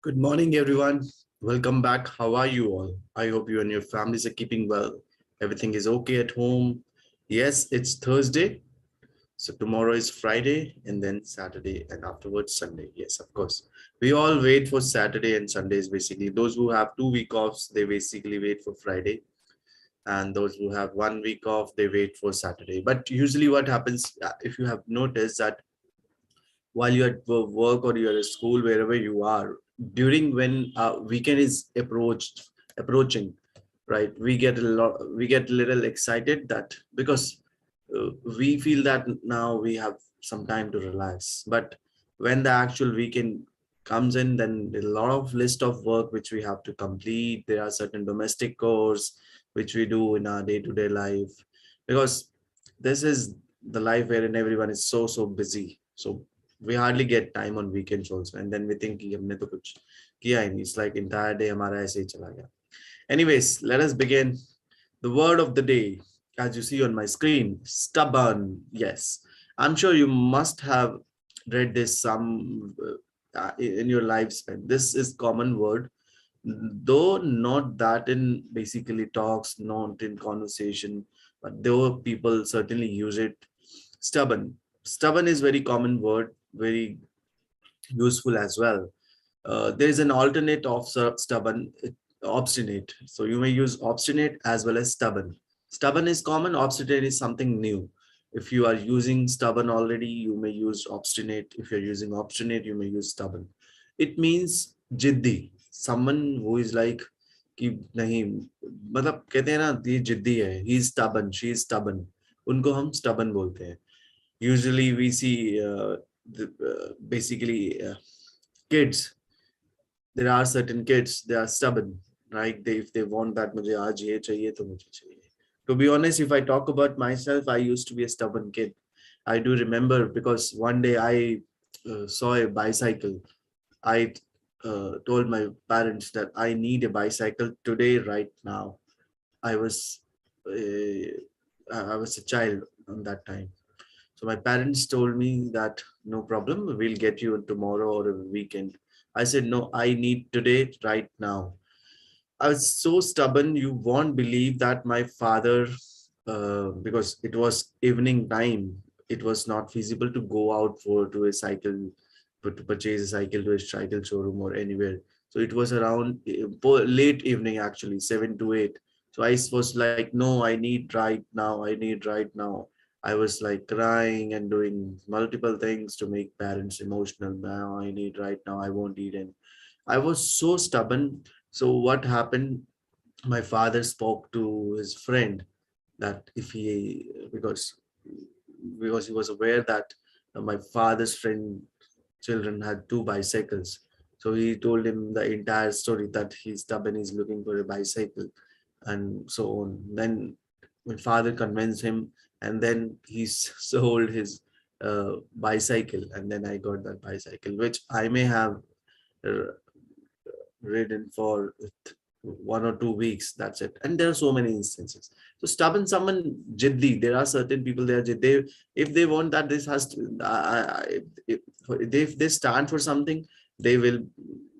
Good morning, everyone. Welcome back. How are you all? I hope you and your families are keeping well. Everything is okay at home. Yes, it's Thursday. So tomorrow is Friday and then Saturday and afterwards Sunday. Yes, of course. We all wait for Saturday and Sundays basically. Those who have 2 week offs, they basically wait for Friday. And those who have 1 week off, they wait for Saturday. But usually what happens, if you have noticed that while you're at work or you're at school, wherever you are, during when weekend is approaching, right? We get a little excited that because we feel that now we have some time to relax. But when the actual weekend comes in, then a lot of list of work which we have to complete. There are certain domestic chores which we do in our day-to-day life, because this is the life wherein everyone is so busy. So we hardly get time on weekends also, and then we think कि हमने तो कुछ किया ही नहीं. It's like entire day हमारा ऐसे ही चला गया. Anyways, let us begin. The word of the day, as you see on my screen, stubborn. Yes, I'm sure you must have read this some in your lifespan. This is common word, though not that in basically talks, not in conversation, but though people certainly use it. Stubborn. Stubborn is very common word, very useful as well. There is an alternate of stubborn, obstinate. So you may use obstinate as well as stubborn. Stubborn is common, obstinate is something new. If you are using stubborn already, you may use obstinate. If you're using obstinate, you may use stubborn. It means जिद्दी. Someone who is like कि नहीं, मतलब कहते हैं ना ये जिद्दी है, he is stubborn, she is stubborn, उनको हम stubborn बोलते हैं. Usually we see basically kids. There are certain kids, they are stubborn, right? If they want that मुझे आज ये चाहिए तो मुझे चाहिए. To be honest, if I talk about myself, I used to be a stubborn kid. I do remember because one day I saw a bicycle. I told my parents that I need a bicycle today, right now. I was I was a child on that time. So my parents told me that no problem, we'll get you tomorrow or a weekend. I said, no, I need today, right now. I was so stubborn, you won't believe that my father, because it was evening time, it was not feasible to go out for to a cycle, to purchase a cycle to a cycle showroom or anywhere. So it was around late evening, actually 7 to 8. So I was like, no, I need right now. I need right now. I was like crying and doing multiple things to make parents emotional. Now I need right now. I won't eat. And I was so stubborn. So what happened? My father spoke to his friend that if he, because he was aware that my father's friend children had two bicycles. So he told him the entire story that he's stubborn, he's looking for a bicycle and so on. Then my father convinced him, and then he sold his bicycle, and then I got that bicycle, which I may have uh, ridden for 1 or 2 weeks. That's it. And there are so many instances. So stubborn, someone jiddi. There are certain people there. If they want that, this has to. If they stand for something, they will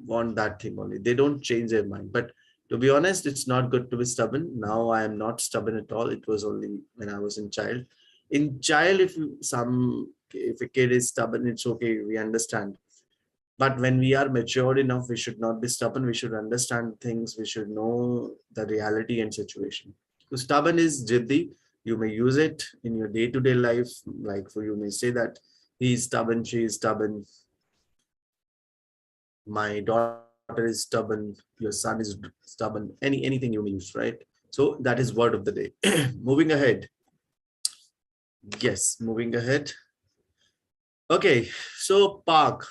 want that thing only. They don't change their mind. But to be honest, it's not good to be stubborn. Now I am not stubborn at all. It was only when I was in child. In child, if a kid is stubborn, it's okay. We understand, but when we are matured enough, we should not be stubborn. We should understand things. We should know the reality and situation. So stubborn is jiddi. You may use it in your day-to-day life. Like for you may say that he is stubborn, she is stubborn, my daughter is stubborn, your son is stubborn. Anything you may use, right? So that is word of the day. Moving ahead. Yes, moving ahead. Okay, so park.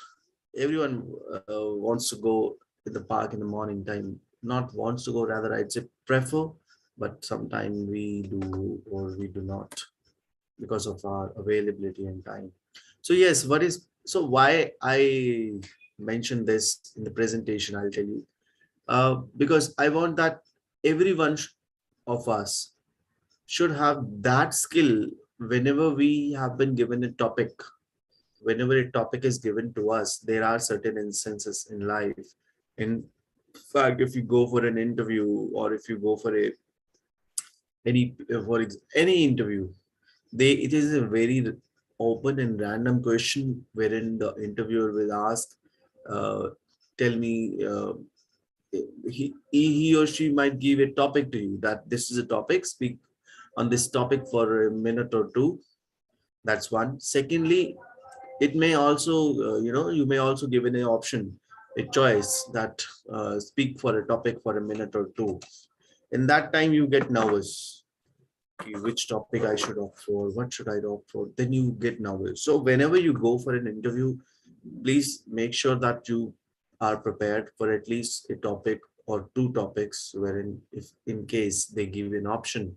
Everyone wants to go to the park in the morning time. Not wants to go, rather I'd say prefer, but sometimes we do or we do not because of our availability and time. So yes, why I mentioned this in the presentation, I'll tell you. Because I want that everyone of us should have that skill whenever we have been given a topic. Whenever a topic is given to us, there are certain instances in life In fact, if you go for an interview, or if you go for any interview, it is a very open and random question wherein the interviewer will ask, uh, tell me, he or she might give a topic to you, that this is a topic, speak on this topic for a minute or two. That's one. Secondly, it may also, you may also given an option, a choice, that speak for a topic for a minute or two. In that time you get nervous. Okay, which topic I should opt for, what should I opt for, then you get nervous. So whenever you go for an interview, please make sure that you are prepared for at least a topic or two topics, wherein if in case they give an option,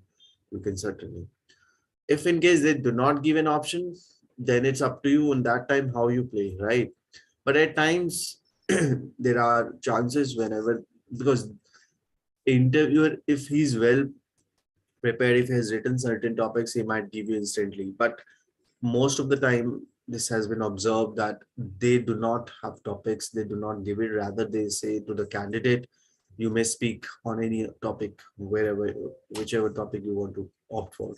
you can certainly. If in case they do not give an option, then it's up to you in that time how you play, right? But at times there are chances whenever, because interviewer, if he's well prepared, if he has written certain topics, he might give you instantly. But most of the time this has been observed that they do not have topics, they do not give it, rather they say to the candidate, you may speak on any topic, wherever, whichever topic you want to opt for.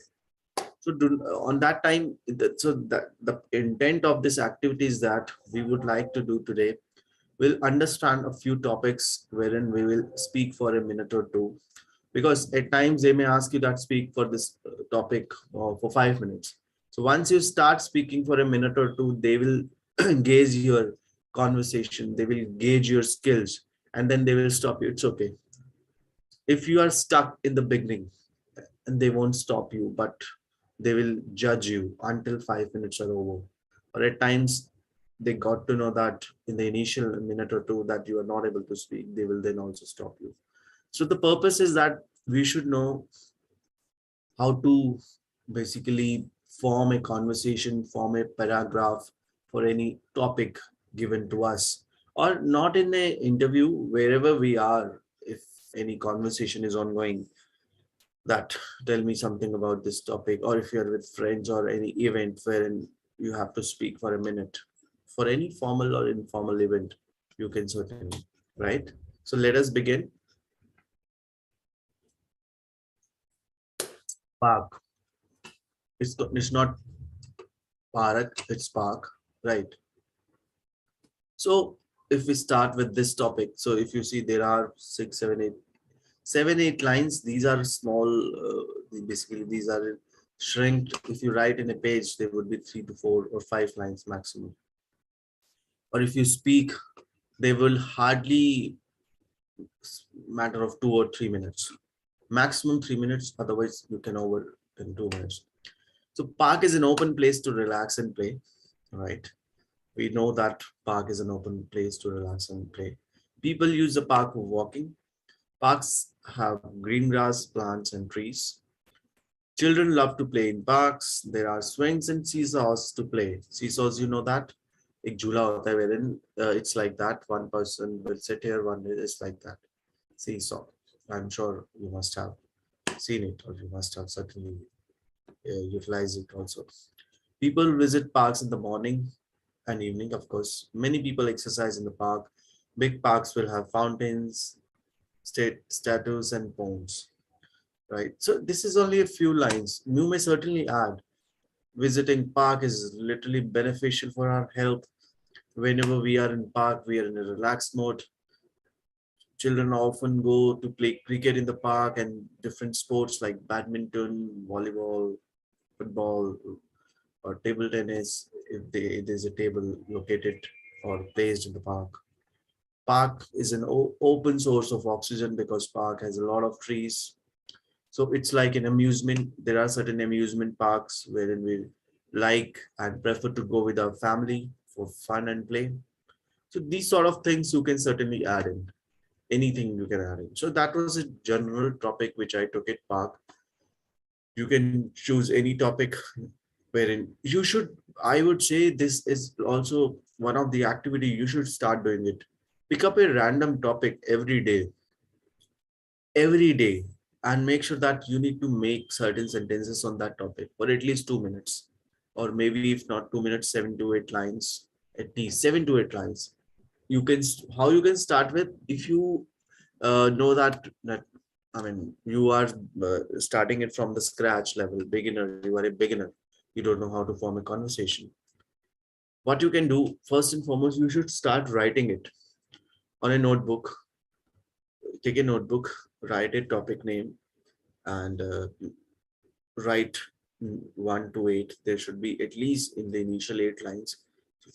So on that time, so that the intent of this activity is that we would like to do today, we'll understand a few topics wherein we will speak for a minute or two, because at times they may ask you that speak for this topic for 5 minutes. So once you start speaking for a minute or two, they will gauge your conversation, they will gauge your skills, and then they will stop you. It's okay if you are stuck in the beginning, and they won't stop you, but they will judge you until 5 minutes are over. Or at times they got to know that in the initial minute or two that you are not able to speak, they will then also stop you. So the purpose is that we should know how to basically form a conversation, form a paragraph for any topic given to us, or not in an interview, wherever we are. If any conversation is ongoing, that tell me something about this topic, or if you're with friends or any event wherein you have to speak for a minute, for any formal or informal event, you can certainly, right? So let us begin. Park. It's not park, it's park, right? So if we start with this topic, so if you see there are 7, 8 lines, these are small, basically these are shrinked. If you write in a page, there would be 3 to 4 or 5 lines maximum. Or if you speak, they will hardly matter of 2 or 3 minutes, maximum 3 minutes. Otherwise, you can over in 2 minutes. So park is an open place to relax and play, right? We know that park is an open place to relax and play. People use the park for walking. Parks have green grass, plants, and trees. Children love to play in parks. There are swings and seesaws to play. Seesaws, you know that? एक झूला होता है wherein it's like that. One person will sit here, one is like that. Seesaw. I'm sure you must have seen it, or you must have certainly utilized it also. People visit parks in the morning and evening, of course. Many people exercise in the park. Big parks will have fountains, statues, and ponds, right? So this is only a few lines. You may certainly add, visiting park is literally beneficial for our health. Whenever we are in park, we are in a relaxed mode. Children often go to play cricket in the park and different sports like badminton, volleyball, football, or table tennis, if there's a table located or placed in the park. Park is an open source of oxygen because park has a lot of trees. So it's like an amusement. There are certain amusement parks wherein we like and prefer to go with our family for fun and play. So these sort of things you can certainly add in. Anything you can add in. So that was a general topic which I took at park. You can choose any topic wherein you should, I would say this is also one of the activity you should start doing it. Pick up a random topic every day, and make sure that you need to make certain sentences on that topic for at least 2 minutes, or maybe if not 2 minutes, 7 to 8 lines, at least 7 to 8 lines. How you can start with, if you know that I mean, you are starting it from the scratch level, beginner. You are a beginner. You don't know how to form a conversation. What you can do, first and foremost, you should start writing it on a notebook. Take a notebook, write a topic name, and write 1 to 8. There should be at least in the initial 8 lines.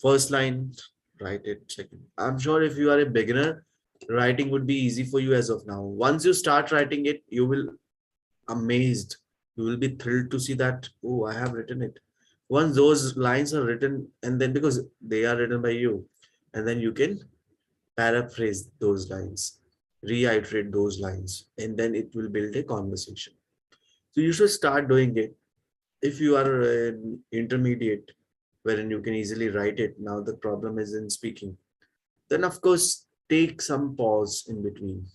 First line, write it. Second, I'm sure if you are a beginner, writing would be easy for you as of now. Once you start writing it, you will amazed. You will be thrilled to see that, oh, I have written it. Once those lines are written, and then because they are written by you, and then you can paraphrase those lines, reiterate those lines, and then it will build a conversation. So you should start doing it. If you are an intermediate, wherein you can easily write it, now the problem is in speaking. Then, of course, take some pause in between.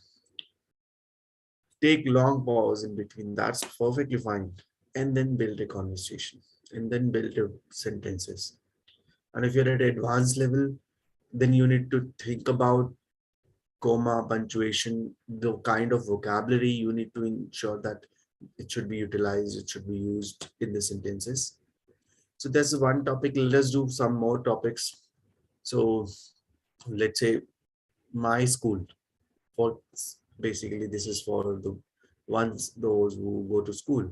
Take long pause in between. That's perfectly fine. And then build a conversation. And then build your sentences. And if you're at advanced level, then you need to think about comma, punctuation, the kind of vocabulary you need to ensure that it should be utilized, it should be used in the sentences. So that's one topic. Let us do some more topics. So let's say my school. For basically, this is for the ones those who go to school.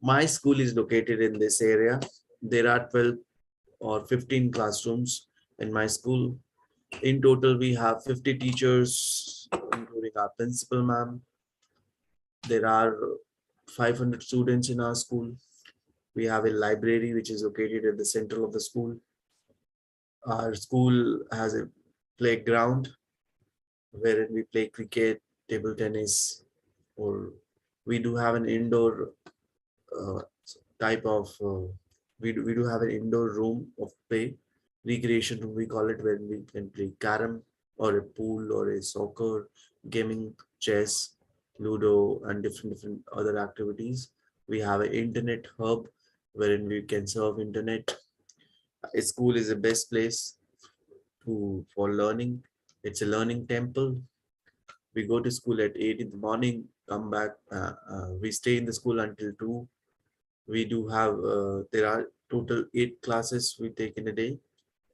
My school is located in this area. There are 12 or 15 classrooms in my school. In total, we have 50 teachers, including our principal ma'am. There are 500 students in our school. We have a library which is located at the center of the school. Our school has a playground wherein we play cricket, table tennis, or we do have an indoor uh, type of we do have an indoor room of play, recreation room we call it, where we can play carom or a pool or a soccer, gaming, chess, ludo, and different other activities. We have an internet hub wherein we can serve internet. A school is the best place to for learning. It's a learning temple. We go to school at 8 in the morning, come back. We stay in the school until 2. We do have, there are total 8 classes we take in a day.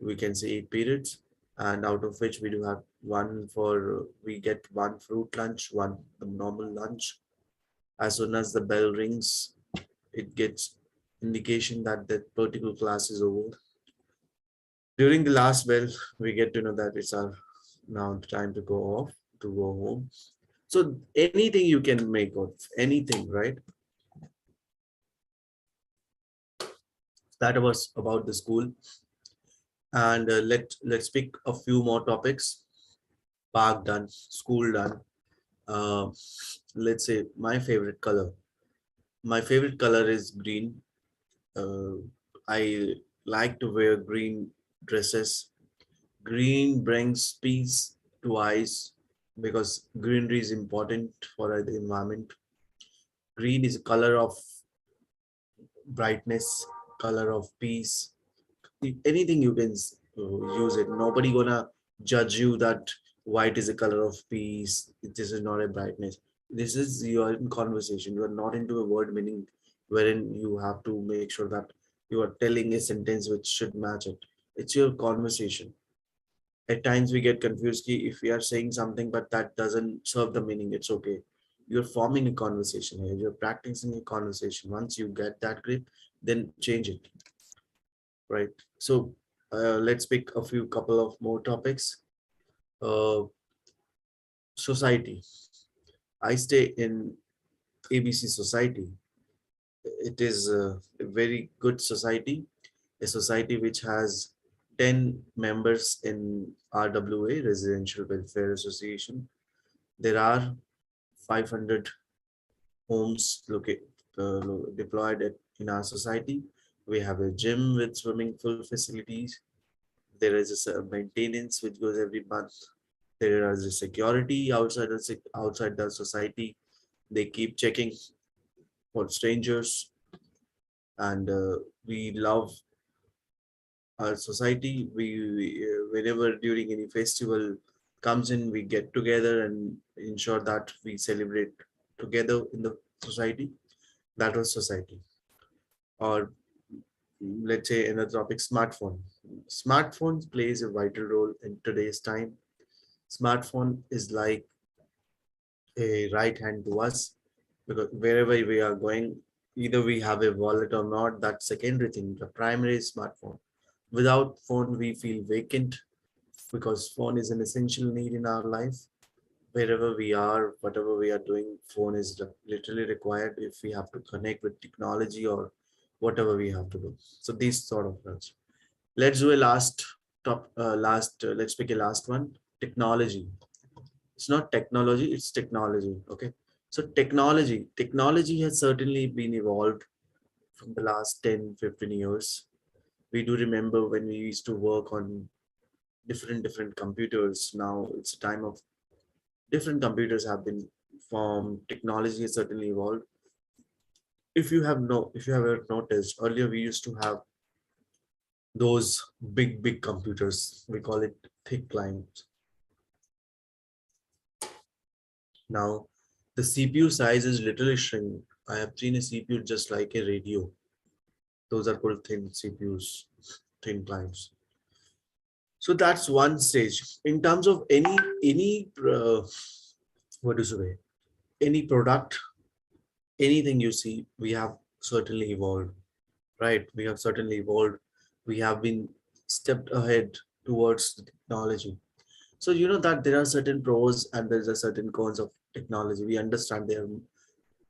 We can say 8 periods. And out of which we do have one for, we get one fruit lunch, one normal lunch. As soon as the bell rings, it gets indication that that particular class is over. During the last bell, we get to know that it's our now time to go off, to go home. So anything you can make of anything, right? That was about the school. And let's pick a few more topics. Park done, school done. Uh, let's say my favorite color. My favorite color is green. Uh, I like to wear green dresses. Green brings peace to eyes because greenery is important for the environment. Green is a color of brightness, color of peace. Anything you can use it. Nobody gonna judge you that white is a color of peace. This is not a brightness. This is, you are in conversation. You are not into a word meaning wherein you have to make sure that you are telling a sentence which should match it. It's your conversation. At times we get confused if we are saying something but that doesn't serve the meaning. It's okay. You're forming a conversation here. You're practicing a conversation. Once you get that grip, then change it. Right. So let's pick a few couple of more topics. Uh, Society. I stay in ABC society. It is a very good society, a society which has 10 members in RWA, Residential Welfare Association. There are 500 homes deployed in our society. We have a gym with swimming pool facilities. There is a maintenance which goes every month. There is a security outside the society. They keep checking for strangers, and we love our society, whenever during any festival comes in, we get together and ensure that we celebrate together in the society. That was society. Or let's say another topic, smartphone. Smartphones plays a vital role in today's time. Smartphone is like a right hand to us, because wherever we are going, either we have a wallet or not, that's secondary thing. The primary is smartphone. Without phone, we feel vacant, because phone is an essential need in our life. Wherever we are, whatever we are doing, phone is literally required if we have to connect with technology or whatever we have to do. So these sort of things. Let's do a let's pick a last one. Technology. It's not technology, it's technology. Okay. So technology has certainly been evolved from the last 10-15 years. We do remember when we used to work on different computers. Now it's a time of different computers have been formed. Technology has certainly evolved. If you have ever noticed, earlier we used to have those big computers. We call it thick clients. Now the CPU size is literally shrink. I have seen a CPU just like a radio. Those are called thin CPUs, thin clients. So that's one stage. In terms of any what is it? Any product, anything you see, we have certainly evolved, right? We have certainly evolved. We have been stepped ahead towards the technology. So you know that there are certain pros and there's a certain cons of technology. We understand there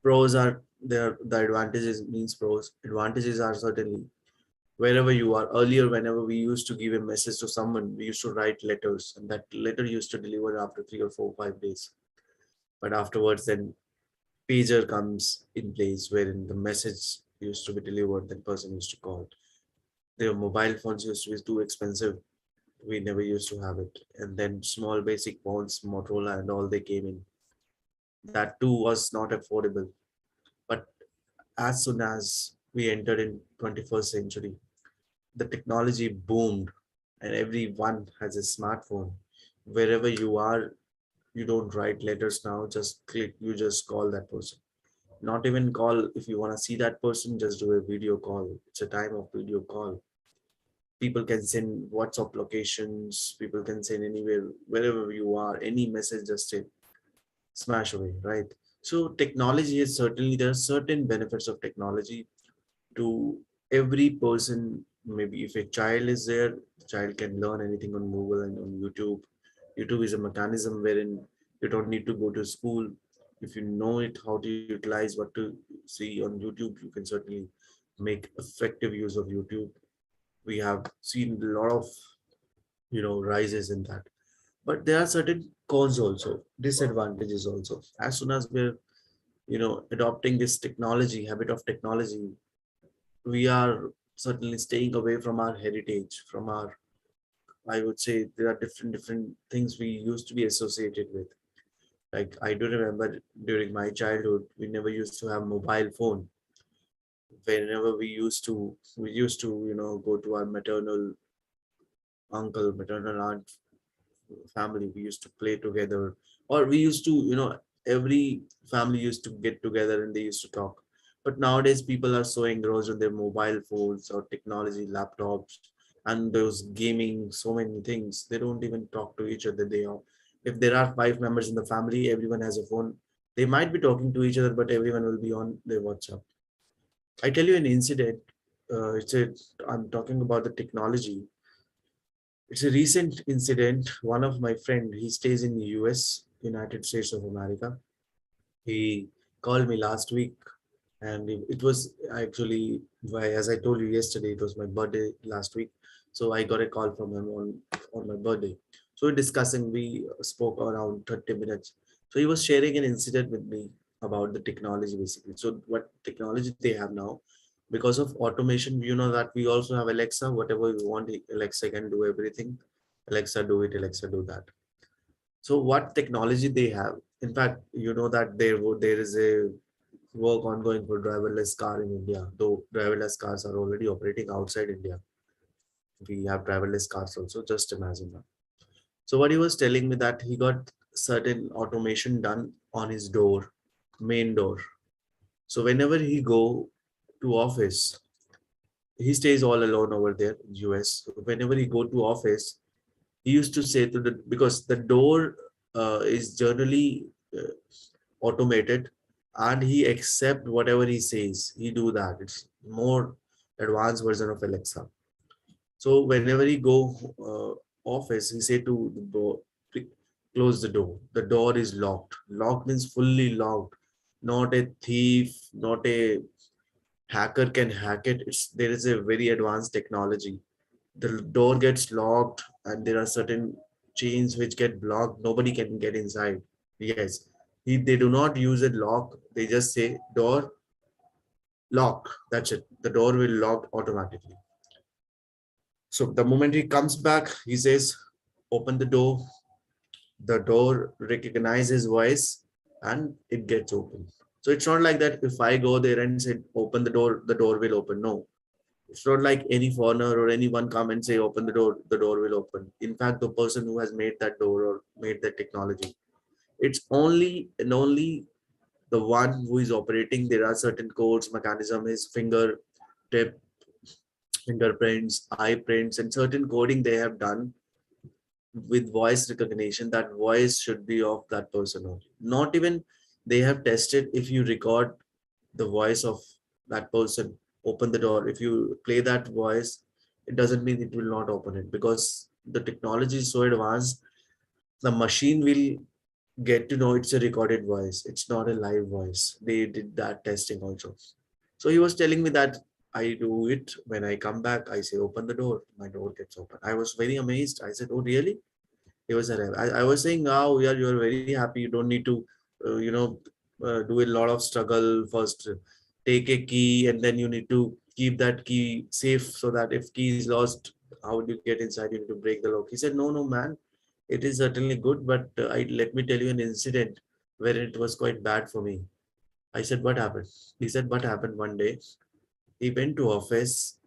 pros are there, the advantages means pros. Advantages are certainly wherever you are. Earlier, whenever we used to give a message to someone, we used to write letters, and that letter used to deliver after 3 or 4 5 days. But afterwards, then pager comes in place, wherein the message used to be delivered, then person used to call. Their mobile phones used to be too expensive. We never used to have it. And then small basic phones, Motorola and all, they came in. That too was not affordable. But as soon as we entered in 21st century, the technology boomed and everyone has a smartphone. Wherever you are, you don't write letters now, just click, you just call that person. Not even call, if you want to see that person, just do a video call. It's a time of video call. People can send WhatsApp locations, people can send anywhere, wherever you are, any message, just say smash away, right? So technology is certainly, there are certain benefits of technology to every person. Maybe if a child is there, the child can learn anything on Google and on YouTube. YouTube is a mechanism wherein you don't need to go to school. If you know it, how to utilize what to see on YouTube, you can certainly make effective use of YouTube. We have seen a lot of rises in that, but there are certain cons also, disadvantages also. As soon as we're adopting this technology habit of technology, we are certainly staying away from our heritage, from our, I would say there are different things we used to be associated with. Like I do remember during my childhood, we never used to have mobile phone. Whenever we used to go to our maternal uncle, maternal aunt family, we used to play together, or we used to, every family used to get together and they used to talk. But nowadays people are so engrossed in their mobile phones or technology laptops and those gaming, so many things, they don't even talk to each other. They are, if there are 5 members in the family, everyone has a phone. They might be talking to each other, but everyone will be on their WhatsApp. I tell you an incident. I'm talking about the technology. It's a recent incident. One of my friend, he stays in the US, United States of America. He called me last week, and it was actually why, as I told you yesterday, it was my birthday last week. So I got a call from him on my birthday. So we're discussing. We spoke around 30 minutes. So he was sharing an incident with me about the technology basically. So what technology they have now, because of automation, that we also have Alexa. Whatever we want, Alexa can do everything. Alexa do it, Alexa do that. So what technology they have? In fact, you know that there is a work ongoing for driverless car in India, though driverless cars are already operating outside India. We have driverless cars also. Just imagine that. So what he was telling me that he got certain automation done on his door, main door. So whenever he go to office, he stays all alone over there in US. So whenever he go to office, he used to say to the, because the door is generally automated, and he accept whatever he says. He do that. It's more advanced version of Alexa. So whenever he go office, he say to the door, close the door. The door is locked. Locked means fully locked. Not a thief, not a hacker can hack it. It's, there is a very advanced technology. The door gets locked, and there are certain chains which get blocked. Nobody can get inside. Yes, they do not use a lock. They just say door lock. That's it. The door will lock automatically. So the moment he comes back, he says, open the door. The door recognizes his voice and it gets open. So it's not like that if I go there and say, open the door will open. No, it's not like any foreigner or anyone come and say, open the door will open. In fact, the person who has made that door or made that technology, it's only and only the one who is operating. There are certain codes, mechanism, his finger tip, fingerprints, eye prints, and certain coding they have done with voice recognition. That voice should be of that person only. Not even they have tested if you record the voice of that person, open the door. If you play that voice, it doesn't mean it will not open it, because the technology is so advanced. The machine will get to know it's a recorded voice. It's not a live voice. They did that testing also. So he was telling me that I do it when I come back. I say, open the door. My door gets open. I was very amazed. I said, oh, really? He was arrived. I was saying, oh, yeah, you're very happy. You don't need to, do a lot of struggle first. Take a key, and then you need to keep that key safe so that if key is lost, how would you get inside? You need to break the lock. He said, no, no, man, it is certainly good, but let me tell you an incident where it was quite bad for me. I said, what happened? He said, what happened one day? He went to office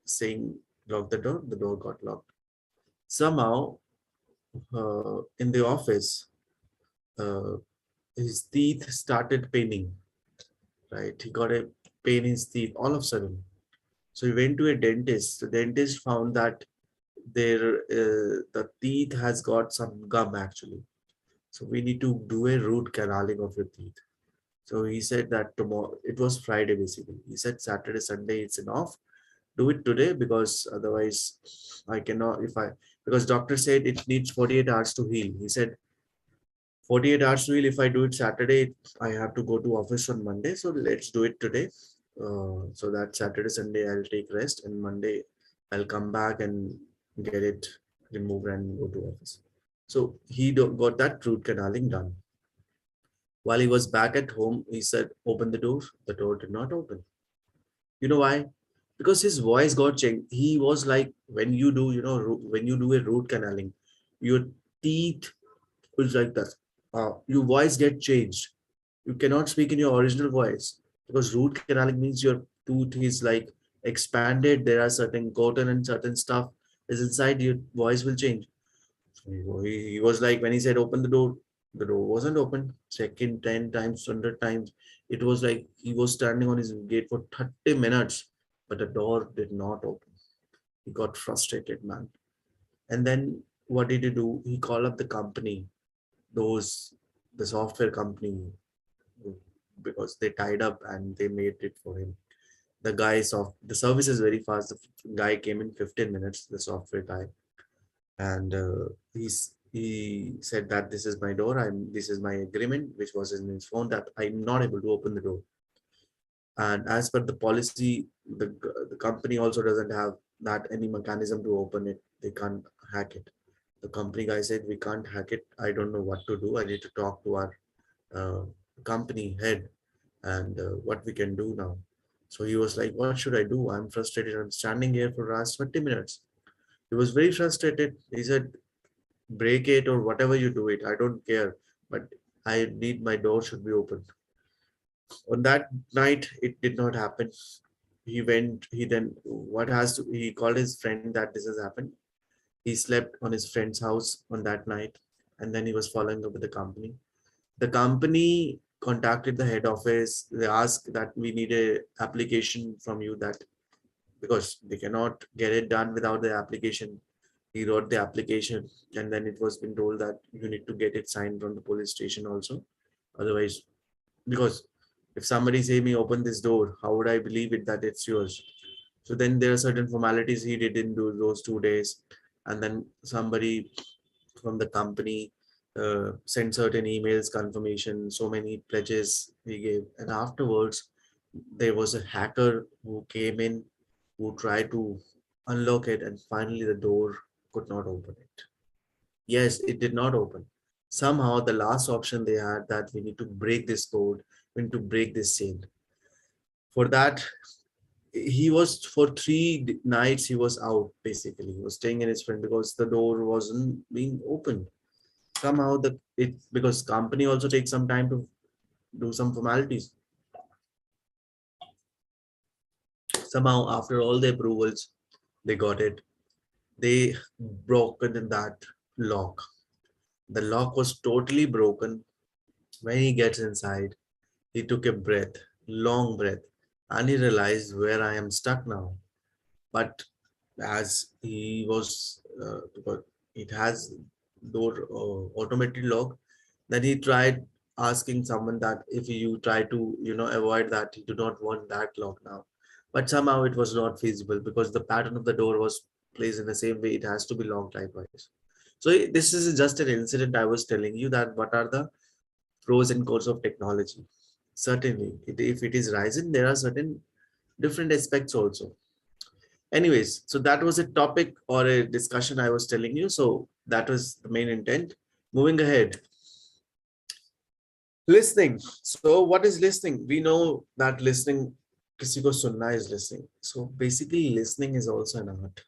saying, lock the door got locked. Somehow, in the office, uh, his teeth started paining, right? He got a pain in his teeth all of a sudden. So he went to a dentist. The dentist found that the teeth has got some gum actually. So we need to do a root canaling of your teeth. So he said that tomorrow, it was Friday basically. He said Saturday, Sunday, it's an off. Do it today, because otherwise I cannot, because doctor said it needs 48 hours to heal. He said 48 hours to heal. If I do it Saturday, I have to go to office on Monday. So let's do it today. So that Saturday, Sunday, I'll take rest, and Monday I'll come back and get it removed and go to office. So he got that root canaling done. While he was back at home, he said, open the door. The door did not open. You know why? Because his voice got changed. He was like, when you do, when you do a root canaling, your teeth is like that. Your voice get changed. You cannot speak in your original voice, because root canaling means your tooth is like expanded. There are certain cotton and certain stuff is inside. Your voice will change. He was like, when he said open the door wasn't open. Second 10 times, 100 times, it was like he was standing on his gate for 30 minutes, but the door did not open. He got frustrated, man. And then what did he do? He called up the company, those the software company, because they tied up and they made it for him. The guys of the service is very fast. The guy came in 15 minutes, the software guy, and he said that this is my door. This is my agreement, which was in his phone, that I'm not able to open the door. And as per the policy, the company also doesn't have that any mechanism to open it. They can't hack it. The company guy said, we can't hack it. I don't know what to do. I need to talk to our uh, company head, and what we can do now. So he was like, what should I do? I'm frustrated. I'm standing here for the last 20 minutes. He was very frustrated. He said, break it or whatever you do it. I don't care, but I need my door should be open. On that night, it did not happen. he called his friend that this has happened. He slept on his friend's house on that night, and then he was following up with the company. The company contacted the head office. They asked that we need a application from you, that because they cannot get it done without the application. He wrote the application, and then it was been told that you need to get it signed from the police station also. Otherwise, because if somebody say me open this door, how would I believe it that it's yours? So then there are certain formalities he didn't do those 2 days, and then somebody from the company sent certain emails confirmation, so many pledges he gave, and afterwards there was a hacker who came in, who tried to unlock it, and finally the door could not open it. Yes, it did not open. Somehow the last option they had, that we need to break this code, we need to break this chain. For that, he was for 3 nights he was out. Basically, he was staying in his friend because the door wasn't being opened. Somehow because company also takes some time to do some formalities. Somehow after all the approvals, they got it. They broken in that lock. The lock was totally broken. When he gets inside, he took a breath, long breath, and he realized where I am stuck now. But as he was, because it has door automated lock, then he tried asking someone that if you try to, avoid that, you do not want that lock now. But somehow it was not feasible because the pattern of the door was placed in the same way. It has to be locked likewise. So this is just an incident I was telling you, that what are the pros and cons of technology. Certainly, if it is rising, there are certain different aspects also. Anyways, so that was a topic or a discussion I was telling you. So that was the main intent. Moving ahead. Listening. So what is listening? We know that listening, किसी को सुनना is listening. So basically listening is also an art.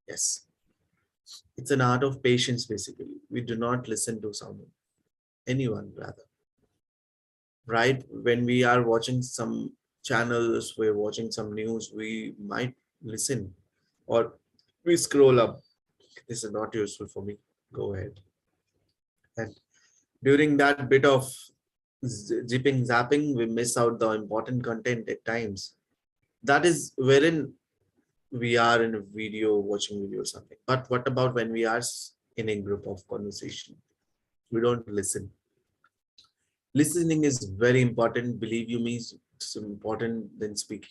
Yes. It's an art of patience basically. We do not listen to someone, anyone rather. Right? When we are watching some channels, we're watching some news, we might listen, or we scroll up. This is not useful for me. Go ahead. And during that bit of zipping, zapping, we miss out the important content at times. That is wherein we are in a video, watching video or something. But what about when we are in a group of conversation? We don't listen. Listening is very important. Believe you me, it's important than speaking.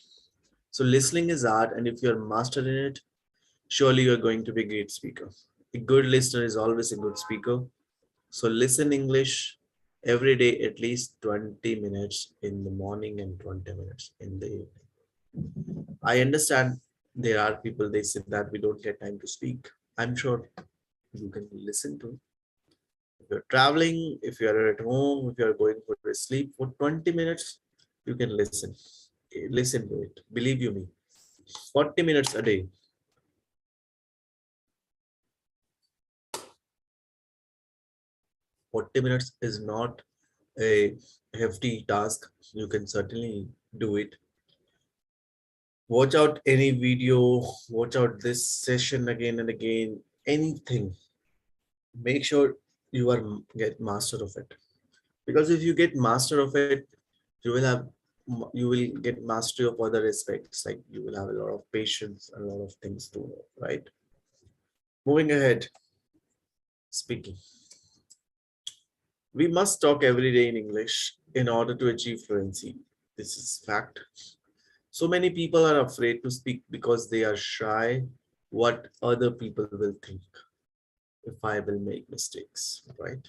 So listening is art, and if you're master in it, surely you're going to be a great speaker. A good listener is always a good speaker. So listen English every day, at least 20 minutes in the morning and 20 minutes in the evening. I understand there are people, they say that we don't get time to speak. I'm sure you can listen to. If you're traveling, if you're at home, if you're going for a sleep for 20 minutes, you can listen. Listen to it. Believe you me. 40 minutes a day. 40 minutes is not a hefty task. You can certainly do it. Watch out any video, watch out this session again and again, anything. Make sure you are get master of it. Because if you get master of it, you will get mastery of other aspects. Like you will have a lot of patience, a lot of things to know, right? Moving ahead, speaking. We must talk every day in English in order to achieve fluency. This is fact. So many people are afraid to speak because they are shy what other people will think if I will make mistakes, right?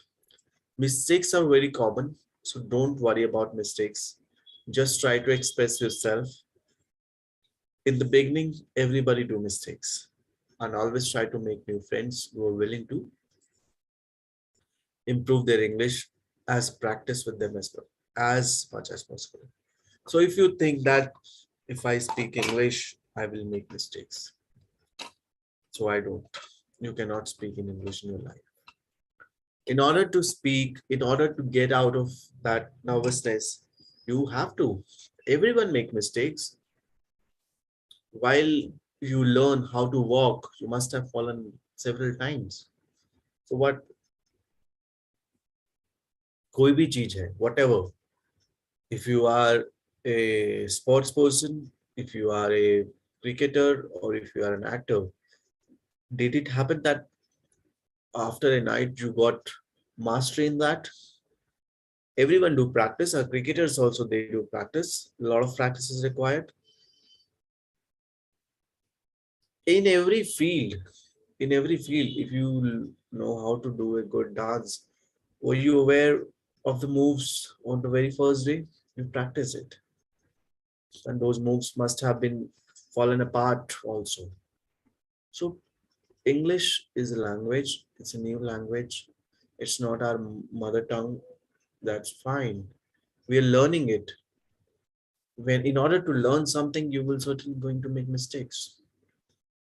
Mistakes are very common, so don't worry about mistakes. Just try to express yourself. In the beginning, everybody do mistakes, and always try to make new friends who are willing to improve their English as practice with them as well, as much as possible. So if you think that if I speak English, I will make mistakes. So I don't. You cannot speak in English in your life. In order to speak, in order to get out of that nervousness, you have to. Everyone make mistakes. While you learn how to walk, you must have fallen several times. So what, कोई भी चीज है, whatever, if you are a sports person, if you are a cricketer, or if you are an actor, did it happen that after a night you got mastery in that? Everyone do practice. Our cricketers also, they do practice. A lot of practice is required in every field. In every field, if you know how to do a good dance, were you aware of the moves on the very first day? You practice it, and those moves must have been fallen apart also. So English is a language. It's a new language. It's not our mother tongue. That's fine. We are learning it. When in order to learn something, you will certainly going to make mistakes.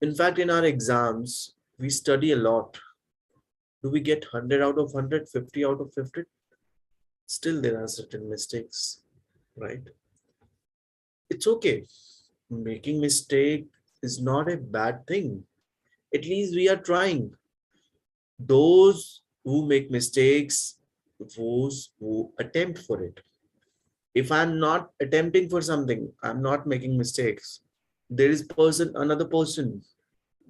In fact, in our exams, we study a lot. Do we get 100 out of 100, 50 out of 50? Still, there are certain mistakes, right? It's okay. Making mistake is not a bad thing. At least we are trying. Those who make mistakes, those who attempt for it. If I'm not attempting for something, I'm not making mistakes. There is another person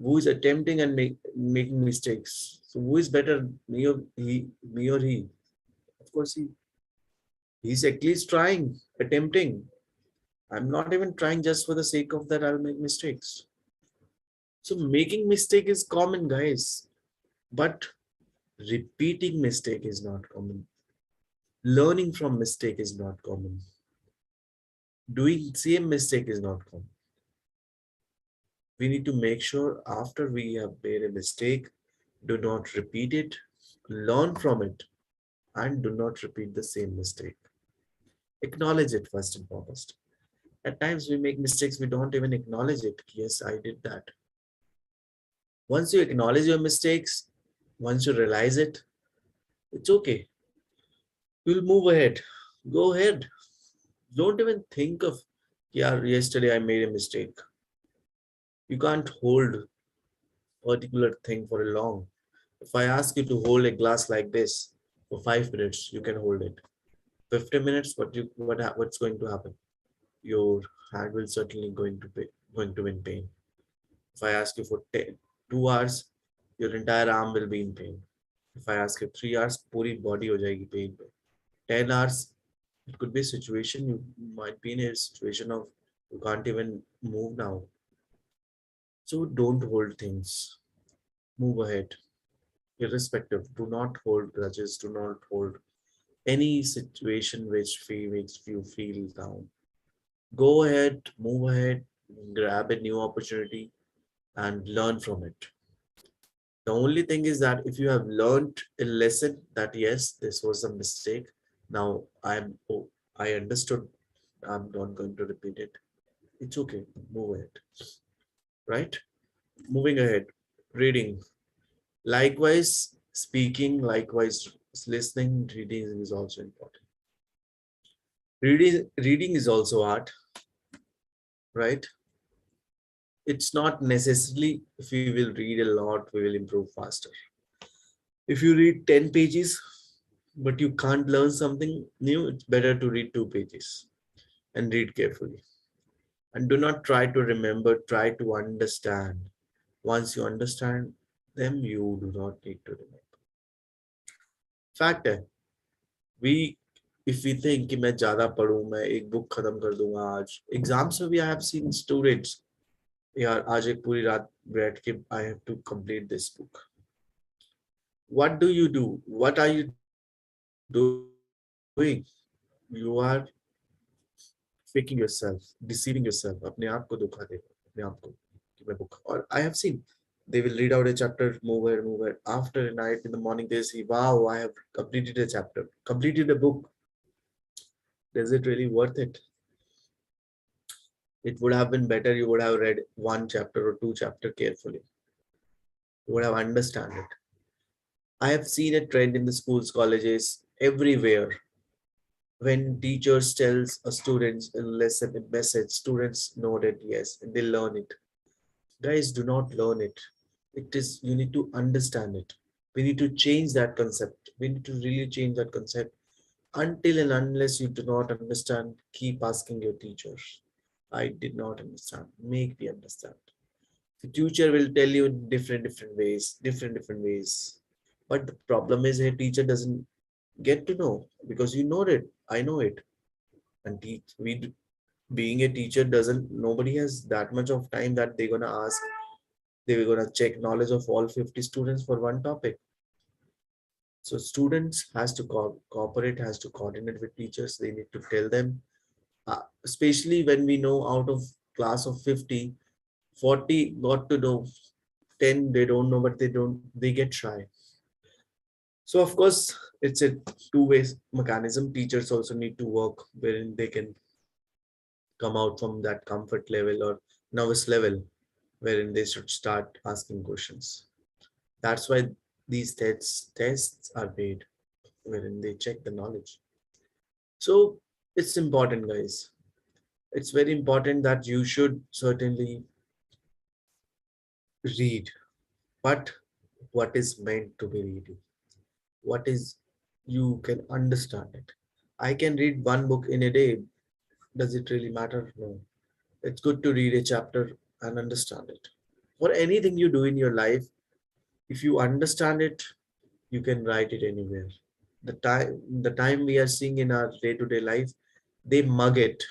who is attempting and making mistakes. So who is better, me or he? Of course, he. He's at least trying, attempting. I'm not even trying just for the sake of that I'll make mistakes. So making mistake is common, guys, but repeating mistake is not common. Learning from mistake is not common. Doing same mistake is not common. We need to make sure after we have made a mistake, do not repeat it, learn from it, and do not repeat the same mistake. Acknowledge it first and foremost. At times we make mistakes, we don't even acknowledge it. Yes, I did that. Once you acknowledge your mistakes, once you realize it, it's okay. You'll move ahead. Go ahead. Don't even think of, yeah, yesterday I made a mistake. You can't hold a particular thing for a long. If I ask you to hold a glass like this for 5 minutes, you can hold it. 50 minutes, what's going to happen? Your hand will certainly going to be in pain. If I ask you for 2 hours, your entire arm will be in pain. If I ask you 3 hours, पूरी body हो जाएगी pain पे. 10 hours, it could be a situation you might be in a situation of you can't even move now. So don't hold things. Move ahead. Irrespective. Do not hold grudges. Do not hold any situation which makes you feel down. Go ahead, move ahead, grab a new opportunity and learn from it. The only thing is that if you have learned a lesson that yes, this was a mistake, now I understood, I'm not going to repeat it. It's okay, move ahead, right? Moving ahead, reading. Likewise, speaking, likewise, listening, reading is also important. Reading is also art, right? It's not necessarily if we will read a lot, we will improve faster. If you read 10 pages, but you can't learn something new, it's better to read 2 pages and read carefully. And do not try to remember, try to understand. Once you understand them, you do not need to remember. Fact है, we if we think कि मैं ज़्यादा पढ़ूं, मैं एक book खत्म कर दूंगा आज. Exams में भी I have seen students, यार आज एक पूरी रात बैठ के I have to complete this book. What do you do? What are you doing? You are faking yourself, deceiving yourself. अपने आप को धोखा दे, अपने आप को कि मैं book. और I have seen they will read out a chapter, move ahead, move ahead. After a night in the morning, they say, "Wow, I have completed a chapter, completed a book." Is it really worth it? It would have been better you would have read one chapter or two chapter carefully. You would have understand it. I have seen a trend in the schools, colleges, everywhere. When teachers tells a students in lesson a message, students know that yes, and they learn it. Guys, do not learn it. It is, you need to understand it. We need to change that concept. We need to really change that concept. Until and unless you do not understand, keep asking your teachers. I did not understand. Make me understand. The teacher will tell you in different ways, different ways. But the problem is a teacher doesn't get to know because you know it. I know it. And being a teacher doesn't, nobody has that much of time that they're gonna ask, they were gonna check knowledge of all 50 students for one topic. So students has to cooperate, has to coordinate with teachers. They need to tell them, especially when we know out of class of 50, 40 got to know, 10 they don't know, but they get shy. So of course, it's a two-way mechanism. Teachers also need to work wherein they can come out from that comfort level or nervous level wherein they should start asking questions. That's why these tests are made wherein they check the knowledge. So it's important, guys. It's very important that you should certainly read, but what is meant to be reading? What is, you can understand it. I can read one book in a day. Does it really matter? No. It's good to read a chapter and understand it. For anything you do in your life, if you understand it, you can write it anywhere. The time we are seeing in our day-to-day life, they mug it.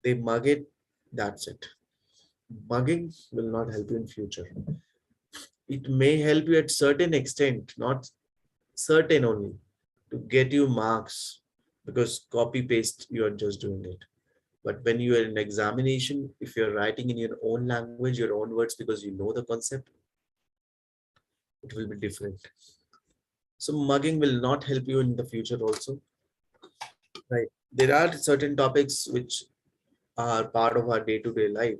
They mug it. That's it. Mugging will not help you in future. It may help you at certain extent, not certain only, to get you marks because copy paste you are just doing it. But when you are in examination, if you're writing in your own language, your own words, because you know the concept, it will be different. So mugging will not help you in the future also. Right. There are certain topics which are part of our day-to-day life.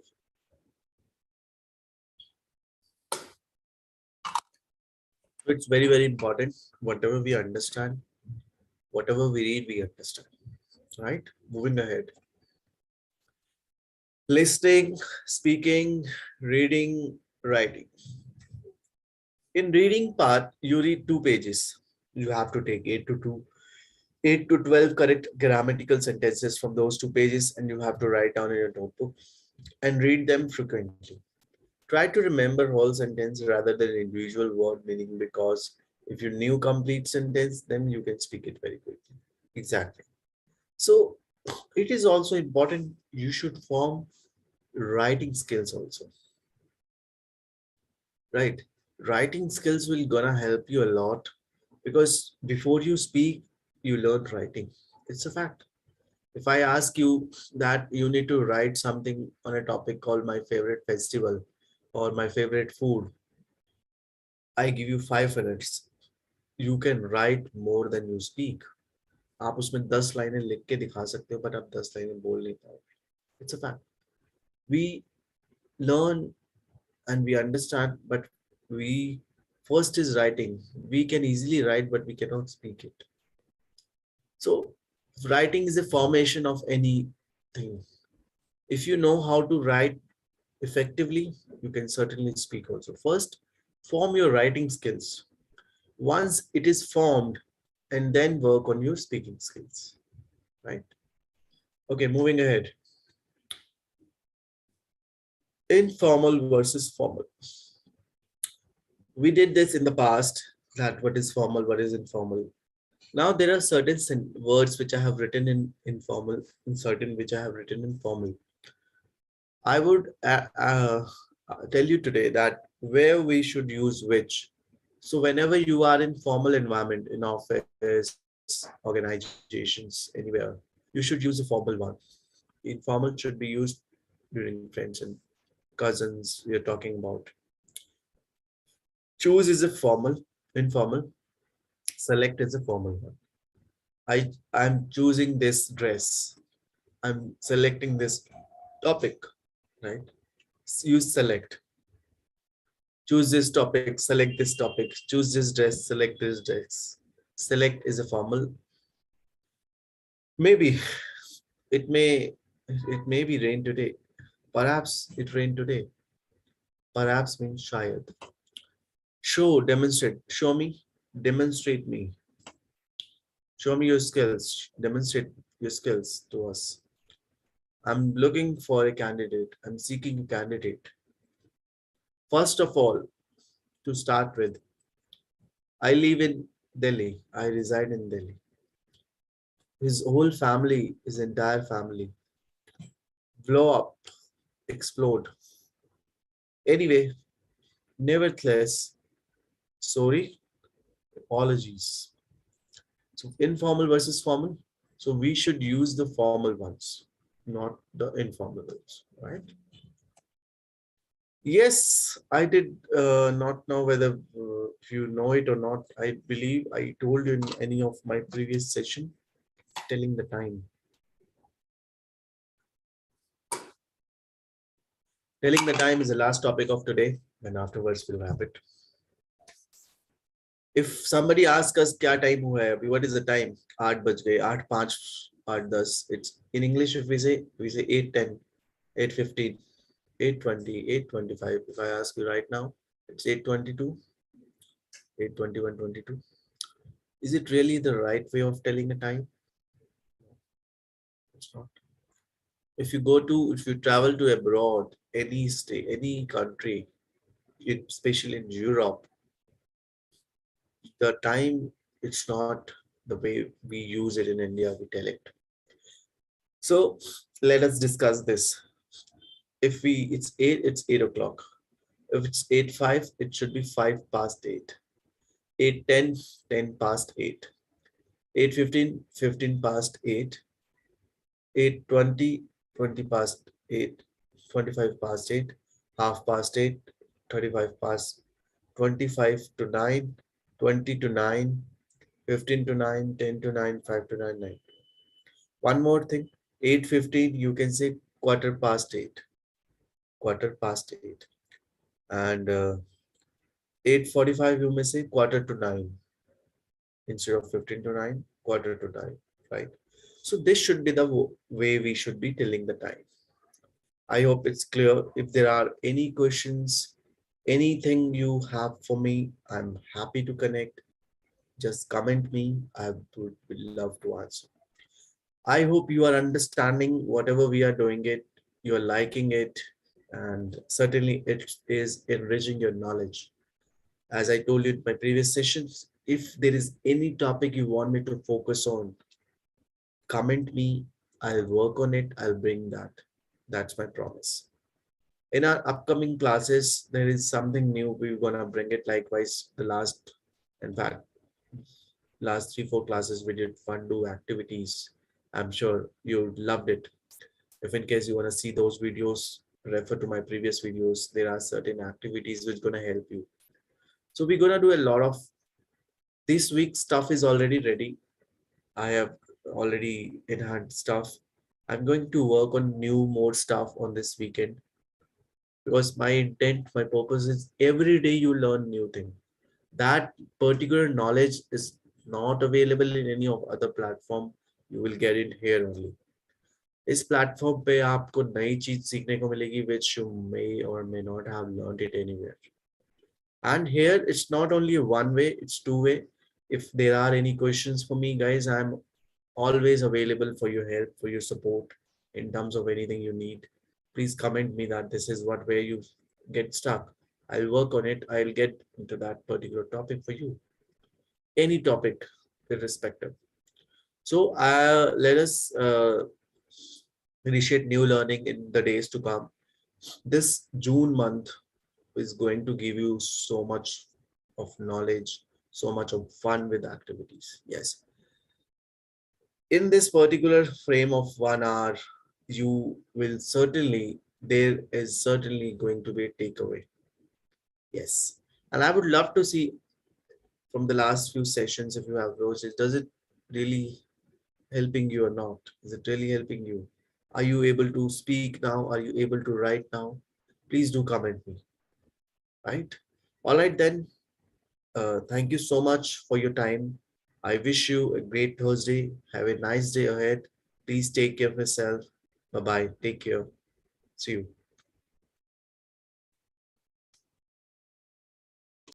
So it's very important. Whatever we understand, whatever we read, we understand. Right? Moving ahead. Listening, speaking, reading, writing. In reading part, you read 2 pages. You have to take 8 to 12 correct grammatical sentences from those 2 pages, and you have to write down in your notebook and read them frequently. Try to remember whole sentence rather than individual word meaning, because if you knew complete sentence, then you can speak it very quickly. Exactly. So it is also important you should form writing skills also, right? Writing skills will gonna help you a lot because before you speak, you learn writing. It's a fact. If I ask you that you need to write something on a topic called my favorite festival or my favorite food, I give you 5 minutes. You can write more than you speak. आप उसमें 10 लाइनें लिख के दिखा सकते हो, but आप 10 लाइनें बोल नहीं पाओगे. It's a fact. We learn and we understand, but we first is writing. We can easily write, but we cannot speak it. So writing is a formation of anything. If you know how to write effectively, you can certainly speak also. First, form your writing skills. Once it is formed, and then work on your speaking skills, right? Okay, moving ahead. Informal versus formal. We did this in the past, that what is formal, what is informal. Now there are certain words which I have written in informal and certain which I have written in formal. I would tell you today that where we should use which. So whenever you are in formal environment, in office, organizations, anywhere, you should use a formal one. Informal should be used during friends and cousins we are talking about. Choose is a formal, informal. Select is a formal one. I'm choosing this dress. I'm selecting this topic, right? Use select. Choose this topic, select this topic. Choose this dress, select this dress. Select is a formal. Maybe it may be rain today. Perhaps it rained today. Perhaps means shayad. Show, demonstrate. Show me, demonstrate me. Show me your skills. Demonstrate your skills to us. I'm looking for a candidate. I'm seeking a candidate. First of all, to start with, I live in Delhi. I reside in Delhi. His whole family, his entire family, blow up, explode. Anyway, nevertheless, sorry, apologies. So informal versus formal. So we should use the formal ones, not the informal ones, right? Yes, I did not know whether if you know it or not. I believe I told you in any of my previous session, telling the time. Telling the time is the last topic of today, and afterwards we'll wrap it. If somebody asks us क्या time हुआ है अभी, what is the time? 8 बज गए, 8 5 8 10. It's in English if we say 8:10, 8:15, 8:20, 8:25. If I ask you right now, it's 8:22, 8:21, 22. Is it really the right way of telling the time? It's not. If you travel to abroad, any state, any country, especially in Europe, the time, it's not the way we use it in India, we tell it. So let us discuss this. If it's 8 o'clock. If it's 8:05, it should be 5 past 8. 8:10, 10 past 8. 8:15, 15 past 8. 8:20, 20 past 8. 25 past 8. Half past 8. 35 past 25 to 9. 20 to 9. 15 to 9. 10 to 9. 5 to 9. 9. One more thing. 8:15, you can say quarter past 8. Quarter past 8. And 8:45, you may say quarter to 9. Instead of 15 to 9, quarter to 9, right? So this should be the way we should be telling the time. I hope it's clear. If there are any questions, anything you have for me, I'm happy to connect. Just comment me. I would love to answer. I hope you are understanding whatever we are doing it. You're liking it, and certainly it is enriching your knowledge. As I told you in my previous sessions, if there is any topic you want me to focus on, comment me. I'll work on it. I'll bring that. That's my promise. In our upcoming classes, there is something new. We're gonna bring it. Likewise, in fact, last 3 4 classes we did fun do activities. I'm sure you loved it. If in case you want to see those videos, refer to my previous videos. There are certain activities which gonna help you. So we're gonna do a lot of this week. Stuff is already ready. I have already enhanced stuff. I'm going to work on new more stuff on this weekend, because my intent, my purpose is every day you learn new thing. That particular knowledge is not available in any of other platform. You will get it here only. इस platform पे आपको नई चीज सीखने को मिलेगी which you may or may not have learned it anywhere. And here it's not only one way, it's two way. If there are any questions for me, guys, I'm always available for your help, for your support in terms of anything you need. Please comment me that this is what where you get stuck. I'll work on it. I'll get into that particular topic for you. Any topic, irrespective. So let us initiate new learning in the days to come. This June month is going to give you so much of knowledge, so much of fun with activities. Yes. In this particular frame of 1 hour, there is certainly going to be a takeaway. Yes. And I would love to see from the last few sessions, if you have roses, does it really helping you or not? Is it really helping you? Are you able to speak now? Are you able to write now? Please do comment me, right? All right then. Thank you so much for your time. I wish you a great Thursday. Have a nice day ahead. Please take care of yourself. Bye bye. Take care. See you.